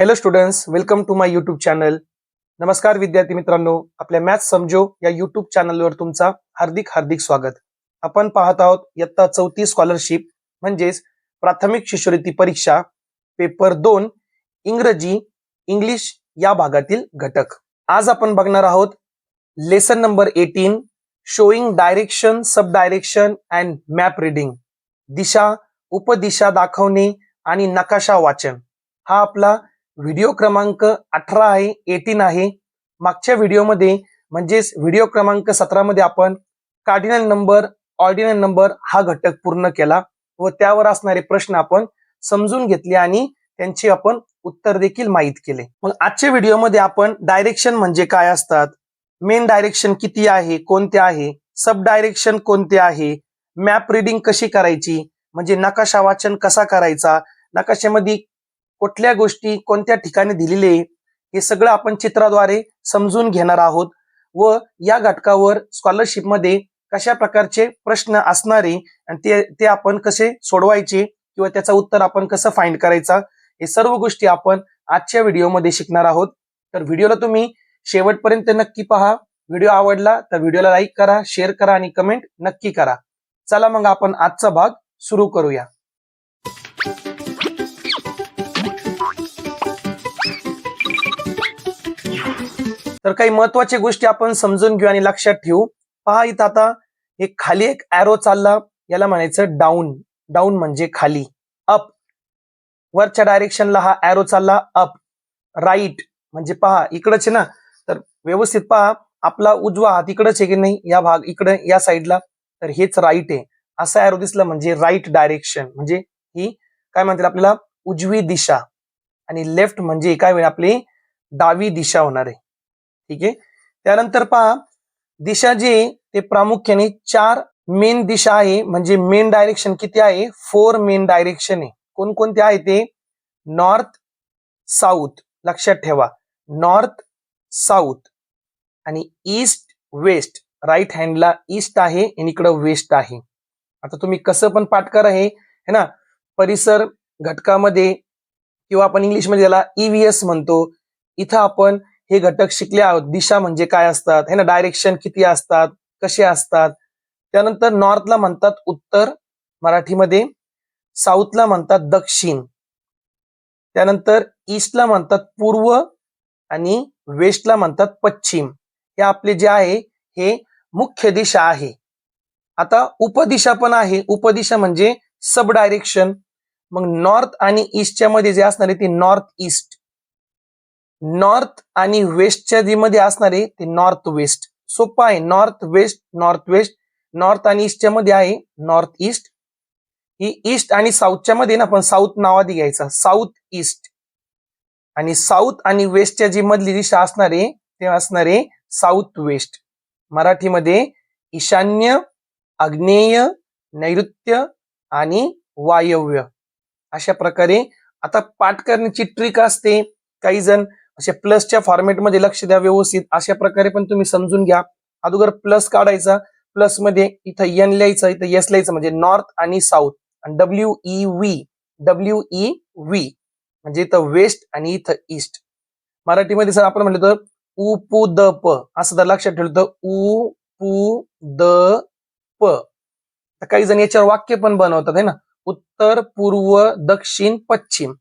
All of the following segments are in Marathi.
Hello students, welcome to my YouTube channel. नमस्कार विद्यार्थी मित्रांनो, आपल्या मॅथ्स समजो या यूट्यूब चॅनलवर तुमचा हार्दिक हार्दिक स्वागत. आपण पाहत आहोत इयत्ता 4थी स्कॉलरशिप म्हणजेच प्राथमिक शिष्यवृत्ती परीक्षा पेपर 2 इंग्रजी इंग्लिश या भागातील घटक. आज आपण बघणार आहोत lesson number 18 showing direction, sub direction and map reading. दिशा, उपदिशा दाखवणे आणि नकाशा वाचन. हा आपला व्हिडिओ क्रमांक 18 आहे, 18 आहे. मागच्या व्हिडिओमध्ये म्हणजेच व्हिडिओ क्रमांक 17 मध्ये आपण कार्डिनल नंबर, ऑर्डिनल नंबर हा घटक पूर्ण केला व त्यावर असणारे प्रश्न आपण समजून घेतले आणि त्यांची आपण उत्तर देखील माहित केले. मग आजच्या व्हिडिओमध्ये आपण डायरेक्शन म्हणजे काय असतात, मेन डायरेक्शन किती आहे, कोणते आहे, सब डायरेक्शन कोणते आहे, मॅप रीडिंग कशी करायची म्हणजे नकाशा वाचन कसा करायचा, नकाशामध्ये कुठल्या गोष्टी कोणत्या ठिकाणी दिलेले हे सगळं आपण चित्राद्वारे समजून घेणार आहोत व या घटकावर स्कॉलरशिप मध्ये कशा प्रकारचे प्रश्न असणारे आणि ते आपण कसे सोडवायचे किंवा त्याचं उत्तर आपण कसं फाइंड करायचा हे सर्व गोष्टी आपण आजच्या व्हिडिओमध्ये शिकणार आहोत. तर व्हिडिओला तुम्ही शेवटपर्यंत नक्की पहा. व्हिडिओ आवडला तर व्हिडिओला लाईक करा, शेअर करा आणि कमेंट नक्की करा. चला मग आपण आजचा भाग सुरू करूया. तर काही महत्वाच्या गोष्टी आपण समजून घेऊ आणि लक्षात ठेवू. पहा इथं आता एक खाली एक ॲरो चालला, याला म्हणायचं डाऊन. डाऊन म्हणजे खाली. अप वरच्या डायरेक्शनला हा ॲरो चालला अप. राईट म्हणजे पहा इकडच आहे ना, तर व्यवस्थित पहा आपला उजवा हात इकडच आहे की नाही, या भाग इकडे या साईडला, तर हेच राईट आहे. असा ॲरो दिसला म्हणजे राईट डायरेक्शन, म्हणजे ही काय म्हणतात आपल्याला उजवी दिशा. आणि लेफ्ट म्हणजे काय होईल आपली डावी दिशा होणार आहे. ठीक आहे. त्यानंतर पहा दिशा जी ते प्रामुख्याने 4 मेन दिशा आहे. म्हणजे मेन डायरेक्शन किती आहे, 4 मेन डायरेक्शन आहे. कोणकोणते आहे ते, नॉर्थ, साऊथ, लक्षात ठेवा, नॉर्थ, साऊथ आणि ईस्ट, वेस्ट. राईट हँडला ईस्ट आहे आणि इकडं वेस्ट आहे. आता तुम्ही कसं पण पाठ करा हे है ना. परिसर घटकामध्ये किंवा आपण इंग्लिश मध्ये याला EVS म्हणतो. इथं आपण हे घटक शिकले आहोत. दिशा म्हणजे काय असतात है ना, डायरेक्शन किती असतात, कसे असतात. त्यानंतर नॉर्थला म्हणतात उत्तर मराठीमध्ये, साऊथला म्हणतात दक्षिण, त्यानंतर ईस्टला म्हणतात पूर्व आणि वेस्टला म्हणतात पश्चिम. हे आपले जे आहे हे मुख्य दिशा आहे. आता उपदिशा पण आहे. उपदिशा म्हणजे सब डायरेक्शन. मग नॉर्थ आणि ईस्टच्या मध्ये जे असणार आहे ते नॉर्थ ईस्ट, नॉर्थ आणि वेस्टच्या जी मध्ये असणार आहे ते नॉर्थ वेस्ट. सोपं आहे. North west, north west. North आणि ईस्टच्या मध्ये आहे नॉर्थ ईस्ट. ही ईस्ट आणि साऊथच्या मध्ये ना आपण साऊथ नावादी घ्यायचा, साऊथ ईस्ट. आणि साऊथ आणि वेस्टच्या जी मधली दिशा असणार आहे ते असणार आहे साऊथ वेस्ट. मराठीमध्ये ईशान्य, आग्नेय, नैऋत्य आणि वायव्य अशा प्रकारे. आता पाठ करण्याची ट्रिक असते. काही जण असे प्लसच्या फॉर्मॅटमध्ये लक्ष द्या व्यवस्थित. अशा प्रकारे पण तुम्ही समजून घ्या. अगोदर प्लस काढायचा, प्लस मध्ये इथं एन लिहायचं, इथं एस लिहायचं म्हणजे नॉर्थ आणि साऊथ. आणि WEV म्हणजे इथं वेस्ट आणि इथं ईस्ट. मराठीमध्ये जर आपण म्हटलं तर उ पु द प असं जर लक्षात ठेवलं तर उ पु द प. काही जण याच्यावर वाक्य पण बनवतात है ना, उत्तर, पूर्व, दक्षिण, पश्चिम.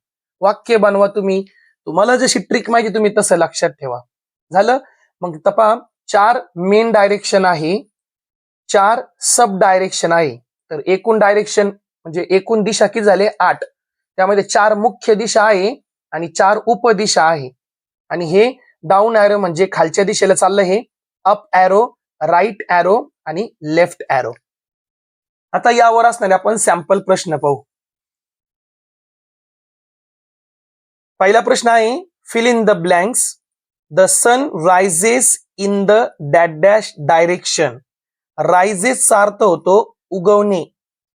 वाक्य बनवा तुम्ही. तुम्हाला जशी ट्रिक माहिती तुम्ही तसं लक्षात ठेवा. झालं. मग तपा 4 मेन डायरेक्शन आहे, 4 सब डायरेक्शन आहे. तर एकूण डायरेक्शन म्हणजे एकूण दिशा किती झाले 8. त्यामध्ये 4 मुख्य दिशा आहे आणि 4 उपदिशा आहे. आणि हे डाऊन ॲरो म्हणजे खालच्या दिशेला चाललं, हे अप ॲरो, राईट ॲरो आणि लेफ्ट ॲरो. आता यावर असणारे आपण सॅम्पल प्रश्न पाहू. पहिला प्रश्न आहे fill in the blanks. The sun rises in the dash dash direction. रायझेसचा अर्थ होतो उगवणे,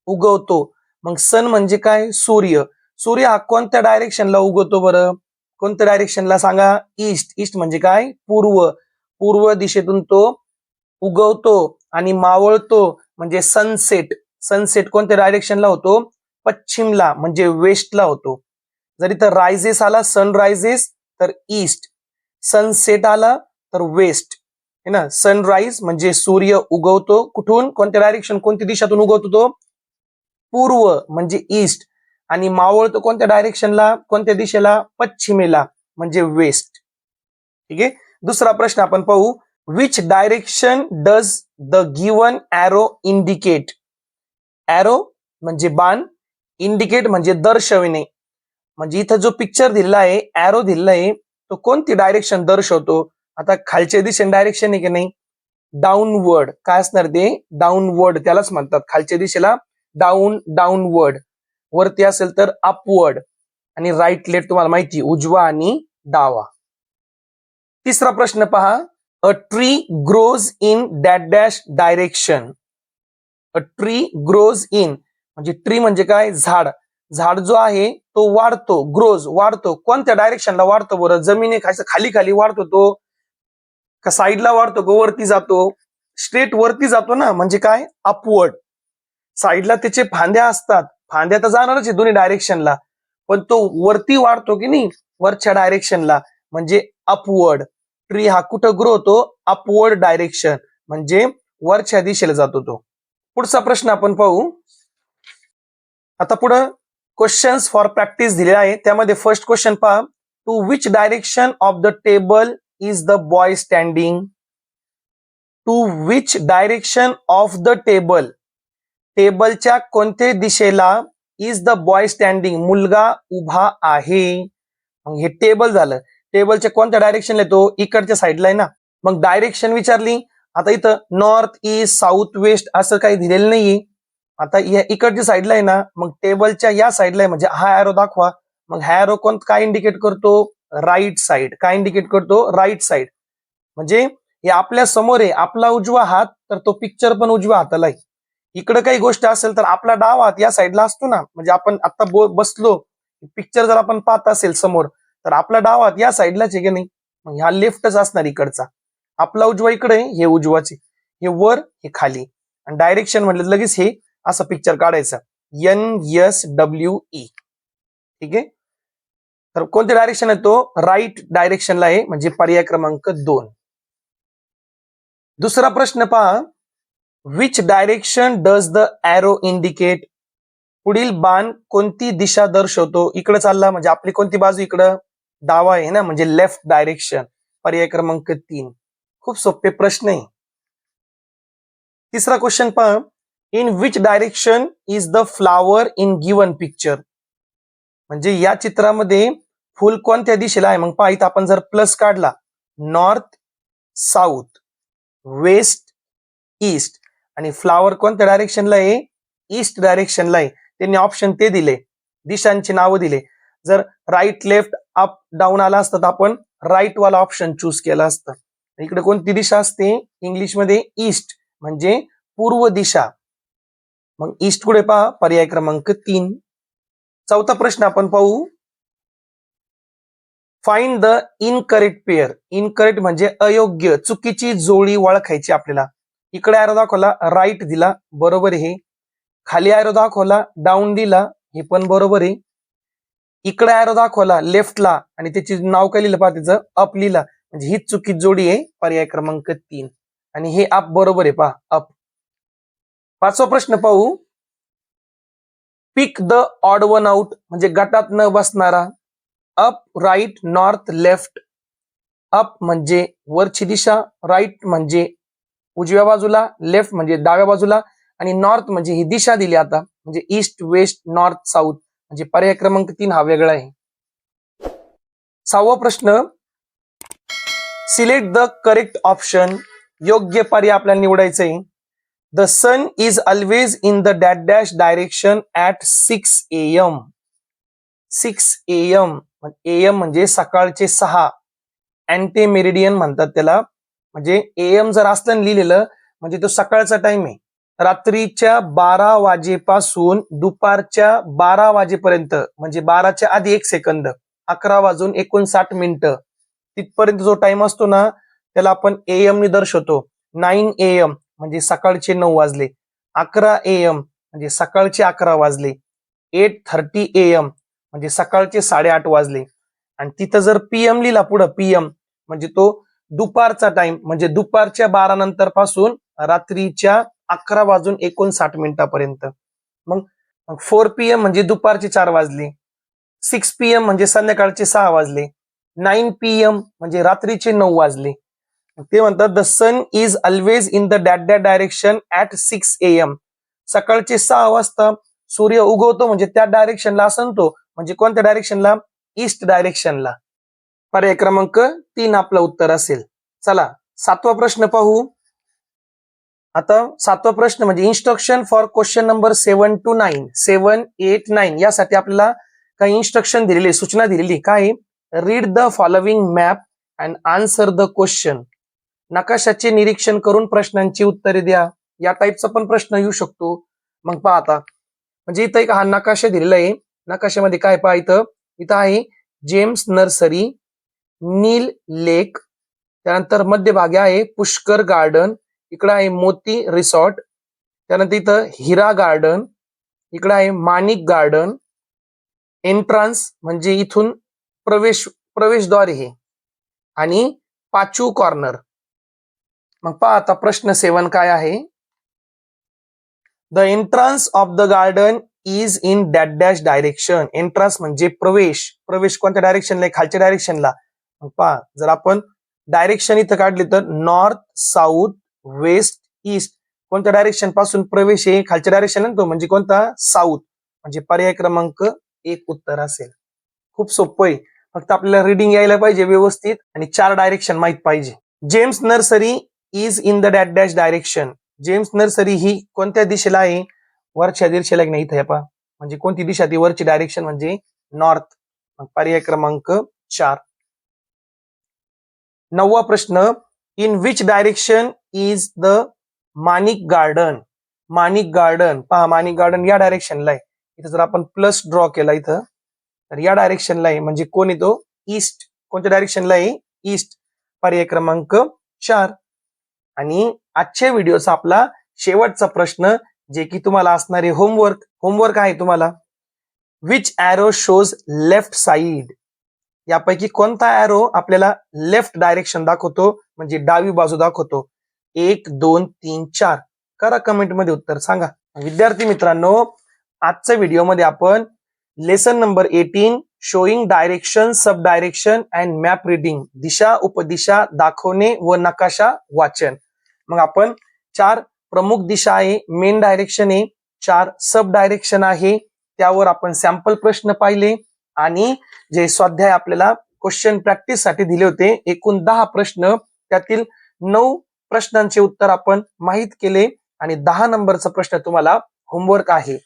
उगवतो. मग सन म्हणजे काय, सूर्य. सूर्य हा कोणत्या डायरेक्शनला उगवतो बरं, कोणत्या डायरेक्शनला सांगा, ईस्ट. ईस्ट म्हणजे काय, पूर्व. पूर्व दिशेतून तो उगवतो आणि मावळतो म्हणजे सनसेट. सनसेट कोणत्या डायरेक्शनला होतो, पश्चिमला म्हणजे वेस्टला होतो. जर इथं रायझेस आला, सनरायझेस तर ईस्ट, सनसेट आला तर वेस्ट है ना. सनराईज म्हणजे सूर्य उगवतो कुठून, कोणत्या डायरेक्शन, कोणत्या दिशातून उगवतो तो, पूर्व म्हणजे ईस्ट, आणि मावळतो कोणत्या डायरेक्शनला, कोणत्या दिशेला, पश्चिमेला म्हणजे वेस्ट. ठीक आहे. दुसरा प्रश्न आपण पाहू. Which direction does the given arrow indicate. Arrow म्हणजे बाण, इंडिकेट म्हणजे दर्शविणे. म्हणजे इथं जो पिक्चर दिलेला आहे, एरो दिलेला आहे, तो कोणती डायरेक्शन दर्शवतो. आता खालच्या दिशेने डायरेक्शन आहे की नाही, डाऊनवर्ड. काय असणार ते, डाऊनवर्ड त्यालाच म्हणतात. खालच्या दिशेला डाऊनवर्ड, वरती असेल तर अपवर्ड, आणि राईट लेफ्ट तुम्हाला माहिती, उजवा आणि डावा. तिसरा प्रश्न पहा. A tree grows in dash dash direction. A tree grows in म्हणजे ट्री म्हणजे काय, झाड. झाड जो आहे तो वाढतो, ग्रोज वाढतो, कोणत्या डायरेक्शनला वाढतो बरं, जमिनी खाली खाली वाढतो तो, का साईडला वाढतो, का वरती जातो, स्ट्रेट वरती जातो ना, म्हणजे काय, अपवर्ड. साईडला त्याचे फांद्या असतात, फांद्या तर जाणारच आहे दोन्ही डायरेक्शनला, पण तो वरती वाढतो की नाही, वरच्या डायरेक्शनला, म्हणजे अपवर्ड. ट्री हा कुठं ग्रो होतो, अपवर्ड डायरेक्शन म्हणजे वरच्या दिशेला जातो तो. पुढचा प्रश्न आपण पाहू. आता पुढं क्वेश्चन्स फॉर प्रॅक्टिस दिलेला आहे, त्यामध्ये फर्स्ट क्वेश्चन पहा. To which direction of the table is the boy standing. To which direction of the table, टेबलच्या कोणत्या दिशेला, इज द बॉय स्टँडिंग मुलगा उभा आहे. मग हे टेबल झालं, टेबलच्या कोणत्या डायरेक्शनला येतो, इकडच्या साईडला आहे ना. मग डायरेक्शन विचारली, आता इथं नॉर्थ ईस्ट साऊथ वेस्ट असं काही दिलेलं नाहीये. आता या इकडच्या साईडला आहे ना, मग टेबलच्या या साईडला आहे, म्हणजे हा एरो दाखवा. मग हा एरो काय इंडिकेट करतो, राईट साईड. काय इंडिकेट करतो, राईट साईड. म्हणजे हे आपल्या समोर आहे, आपला उजवा हात, तर तो पिक्चर पण उजव्या हाताला आहे. इकडे काही गोष्ट असेल तर आपला डावा हात या साईडला असतो ना, म्हणजे आपण आता बसलो, पिक्चर जर आपण पाहत असेल समोर, तर आपला डावा हात या साईडलाच आहे की नाही, मग हा लेफ्टच असणार इकडचा. आपला उजवा इकडे, हे उजवाचे, हे वर, हे खाली, आणि डायरेक्शन म्हटलं लगेच हे असं पिक्चर काढायचं, NSWE. ठीक आहे. तर कोणत्या डायरेक्शन आहे तो, राईट डायरेक्शनला आहे, म्हणजे पर्याय क्रमांक 2. दुसरा प्रश्न पहा. Which direction does the arrow indicate. पुढील बाण कोणती दिशा दर्शवतो, इकडे चालला म्हणजे आपली कोणती बाजू, इकडं डावा आहे ना, म्हणजे लेफ्ट डायरेक्शन. पर्याय क्रमांक 3. खूप सोपे प्रश्न आहे. तिसरा क्वेश्चन पहा. In which direction is the flower in given picture. म्हणजे या चित्रामध्ये फुल कोणत्या दिशेला आहे. मग पहा इथं आपण जर प्लस काढला, नॉर्थ साऊथ वेस्ट ईस्ट, आणि फ्लावर कोणत्या डायरेक्शनला आहे, ईस्ट डायरेक्शनला आहे. त्यांनी ऑप्शन ते दिले, दिशांची नावं दिले. जर राईट लेफ्ट अप डाऊन आला असता तर आपण राईट वाला ऑप्शन चूज केला असता. इकडे कोणती दिशा असते, इंग्लिशमध्ये ईस्ट म्हणजे पूर्व दिशा. मग ईस्ट कुठे पहा, पर्याय क्रमांक 3. चौथा प्रश्न आपण पाहू. Find the incorrect pair. Incorrect म्हणजे अयोग्य, चुकीची जोडी ओळखायची आपल्याला. इकडे एरो दाखवला, राईट दिला, बरोबर आहे. खाली एरो दाखवला, डाऊन दिला, हे पण बरोबर आहे. इकडे एरो दाखवला लेफ्टला, आणि त्याची नाव काय लिहिलं पहा, त्याचं अप लिहिला, म्हणजे ही चुकीची जोडी आहे, पर्याय क्रमांक 3. आणि हे अप बरोबर आहे पहा, अप. पाचवा प्रश्न पाहू. Pick the odd one out म्हणजे गटात न बसणारा. Up right north left. Up म्हणजे वरची दिशा, राईट म्हणजे उजव्या बाजूला, लेफ्ट म्हणजे डाव्या बाजूला, आणि नॉर्थ म्हणजे ही दिशा दिली आता, म्हणजे ईस्ट वेस्ट नॉर्थ साऊथ, म्हणजे पर्याय क्रमांक 3 हा वेगळा आहे. सहावा प्रश्न. Select the correct option. योग्य पर्याय आपल्याला निवडायचं आहे. The sun is always in the dash dash direction at 6 AM. 6 AM. AM म्हणजे सकाळचे 6. अँटी मेरिडियन म्हणतात त्याला. म्हणजे AM जर असलं लिहिलेलं म्हणजे तो सकाळचा टाइम आहे. रात्रीच्या 12 वाजेपासून दुपारच्या 12 वाजेपर्यंत, म्हणजे 12च्या आधी 1 सेकंद, 11:59 तिथपर्यंत जो टाइम असतो ना, त्याला आपण AM ने दर्शवतो. 9 AM म्हणजे सकाळचे 9 वाजले. 11 AM म्हणजे सकाळचे 11 वाजले. 8:30 AM म्हणजे सकाळचे 8:30 वाजले. आणि तिथं जर PM लिहिला पुढं PM म्हणजे तो दुपारचा टाइम, म्हणजे दुपारच्या 12 नंतर पासून रात्रीच्या 11:59 मग 4 PM म्हणजे दुपारचे 4 वाजले. 6 PM म्हणजे संध्याकाळचे 6 वाजले. 9 PM म्हणजे रात्रीचे 9 वाजले. ते म्हणतात the sun is always in the that direction at 6 AM. सकाळचे 6 वाजता सूर्य उगवतो म्हणजे त्या डायरेक्शनला असन तो, म्हणजे कोणत्या डायरेक्शनला? ईस्ट डायरेक्शनला. पर्याय क्रमांक 3 आपलं उत्तर असेल. चला 7वा प्रश्न पाहू. आता 7वा प्रश्न म्हणजे instruction for question number 7 to 9, 7, 8, 9 यासाठी आपल्याला काही इन्स्ट्रक्शन दिलेली, सूचना दिलेली. काय? Read the following map and answer the question. नकाशाचे निरीक्षण करून प्रश्नांची उत्तरे द्या. या टाईपचा पण प्रश्न येऊ शकतो. मग पहा आता, म्हणजे इथं एक हा नकाशा दिलेला आहे. नकाशामध्ये काय पहा, इथं आहे जेम्स नर्सरी, नील लेक, त्यानंतर मध्यभागी आहे पुष्कर गार्डन, इकडे आहे मोती रिसॉर्ट, त्यानंतर इथं हिरा गार्डन, इकडे आहे माणिक गार्डन. एंट्रान्स म्हणजे इथून प्रवेशद्वार हे, आणि पाचू कॉर्नर. मग पहा आता प्रश्न 7 काय आहे? The entrance of the garden is in that dash direction. Entrance म्हणजे प्रवेश कोणत्या डायरेक्शनला? खालच्या डायरेक्शनला. मग पहा, जर आपण डायरेक्शन इथं काढली तर नॉर्थ, साऊथ, वेस्ट, ईस्ट. कोणत्या डायरेक्शन पासून प्रवेश आहे? खालच्या डायरेक्शन तो, म्हणजे कोणता? साऊथ. म्हणजे पर्याय क्रमांक 1 उत्तर असेल. खूप सोपं आहे, फक्त आपल्याला रीडिंग यायला पाहिजे व्यवस्थित आणि 4 डायरेक्शन माहित पाहिजे. James nursery is in the dash dash direction. James nursery ही कोणत्या दिशेला आहे? वरच्या दिशेला नाही, इथं पहा, म्हणजे कोणती दिशा? ती वरची डायरेक्शन म्हणजे नॉर्थ. मग पर्याय क्रमांक 4. 9वा प्रश्न, in which direction is the Manik garden. Manik garden पहा, माणिक गार्डन या डायरेक्शनला आहे. इथं जर आपण प्लस ड्रॉ केला इथं, तर या डायरेक्शनला आहे, म्हणजे कोण येतो? ईस्ट. कोणत्या डायरेक्शनला आहे? ईस्ट. पर्याय क्रमांक 4. आणि आजच्या व्हिडिओचा आपला शेवटचा प्रश्न, जे की तुम्हाला असणारे होमवर्क आहे तुम्हाला. Which arrow shows left side. यापैकी कोणता ॲरो आपल्याला लेफ्ट डायरेक्शन दाखवतो, म्हणजे डावी बाजू दाखवतो? 1, 2, 3, 4. करा कमेंट मध्ये उत्तर सांगा. विद्यार्थी मित्रांनो, आजच्या व्हिडिओमध्ये आपण lesson number 18 showing direction, sub direction and map reading, दिशा उपदिशा दाखवणे व नकाशा वाचन. मग आपण 4 प्रमुख दिशा आहे, मेन डायरेक्शन आहे, 4 सब डायरेक्शन आहे, त्यावर आपण सॅम्पल प्रश्न पाहिले, आणि जे स्वाध्याय आपल्याला क्वेश्चन प्रॅक्टिस साठी दिले होते, एकूण 10 प्रश्न, त्यातील 9 प्रश्नांचे उत्तर आपण माहित केले, आणि 10 नंबरचा प्रश्न तुम्हाला होमवर्क आहे.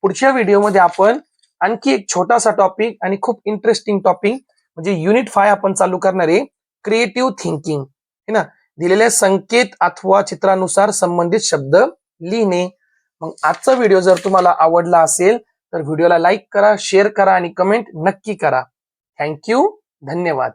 पुढच्या व्हिडिओमध्ये आपण आणखी एक छोटासा टॉपिक आणि खूप इंटरेस्टिंग टॉपिक, म्हणजे युनिट 5 आपण चालू करणार आहे, क्रिएटिव्ह थिंकिंग है ना. दिलेल्या संकेत अथवा चित्रानुसार संबंधित शब्द लिहिणे. मग आजचा व्हिडिओ जर तुम्हाला आवडला असेल तर व्हिडिओला लाईक करा, शेअर करा आणि कमेंट नक्की करा. थँक्यू, धन्यवाद.